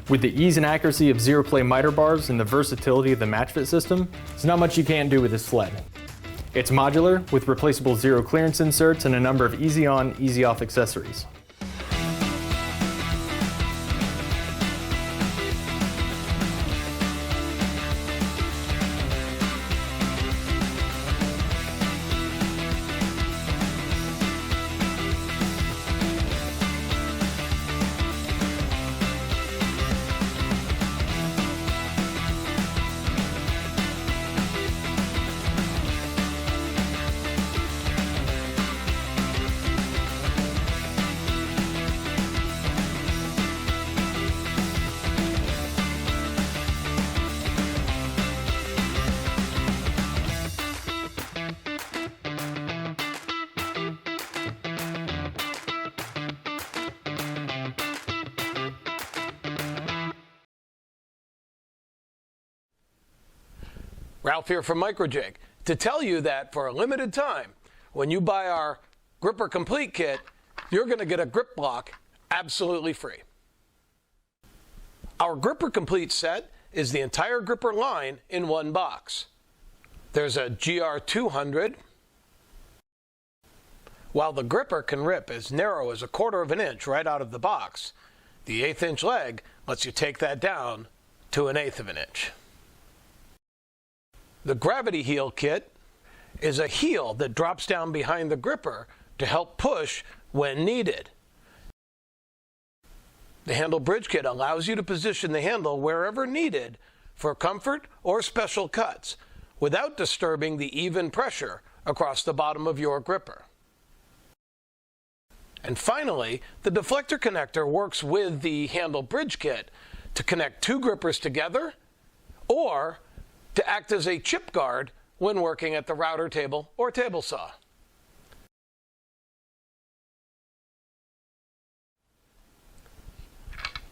With the ease and accuracy of ZeroPlay miter bars and the versatility of the match fit system, there's not much you can't do with this sled. It's modular with replaceable zero clearance inserts and a number of easy on, easy off accessories. Ralph here from Microjig to tell you that for a limited time, when you buy our Gripper Complete Kit, you're going to get a grip block absolutely free. Our Gripper Complete set is the entire gripper line in one box. There's a GR-200. While the gripper can rip as narrow as 1/4 of an inch right out of the box, the 1/8 inch leg lets you take that down to 1/8 of an inch. The Gravity Heel Kit is a heel that drops down behind the gripper to help push when needed. The Handle Bridge Kit allows you to position the handle wherever needed for comfort or special cuts without disturbing the even pressure across the bottom of your gripper. And finally, the deflector connector works with the Handle Bridge Kit to connect two grippers together or to act as a chip guard when working at the router table or table saw.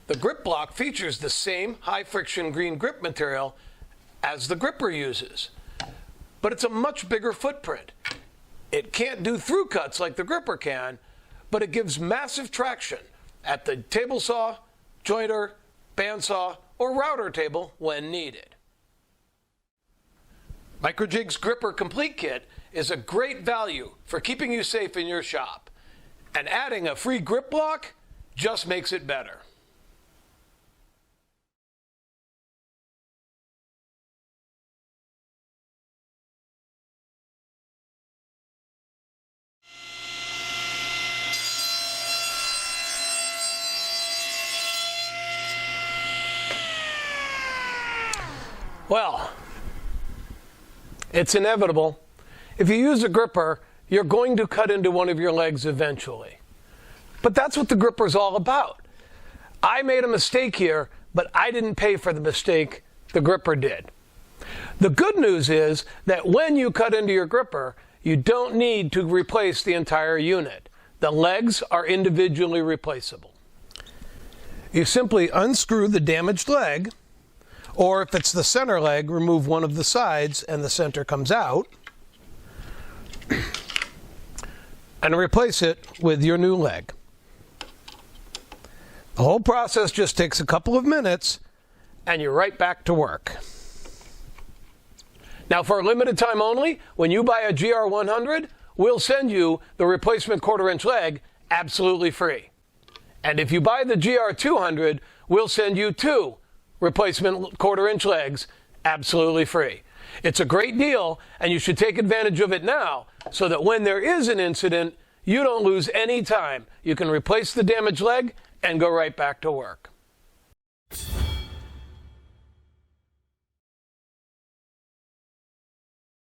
The grip block features the same high-friction green grip material as the gripper uses, but it's a much bigger footprint. It can't do through cuts like the gripper can, but it gives massive traction at the table saw, jointer, bandsaw, or router table when needed. Microjig's Gripper Complete Kit is a great value for keeping you safe in your shop, and adding a free grip block just makes it better. Well, it's inevitable. If you use a gripper, you're going to cut into one of your legs eventually. But that's what the gripper's all about. I made a mistake here, but I didn't pay for the mistake, the gripper did. The good news is that when you cut into your gripper, you don't need to replace the entire unit. The legs are individually replaceable. You simply unscrew the damaged leg, or if it's the center leg, remove one of the sides and the center comes out, and replace it with your new leg. The whole process just takes a couple of minutes, and you're right back to work. Now, for a limited time only, when you buy a GR-100, we'll send you the replacement 1/4 inch leg absolutely free. And if you buy the GR-200, we'll send you 2 replacement 1/4 inch legs absolutely free. It's a great deal, and you should take advantage of it now so that when there is an incident, you don't lose any time. You can replace the damaged leg and go right back to work.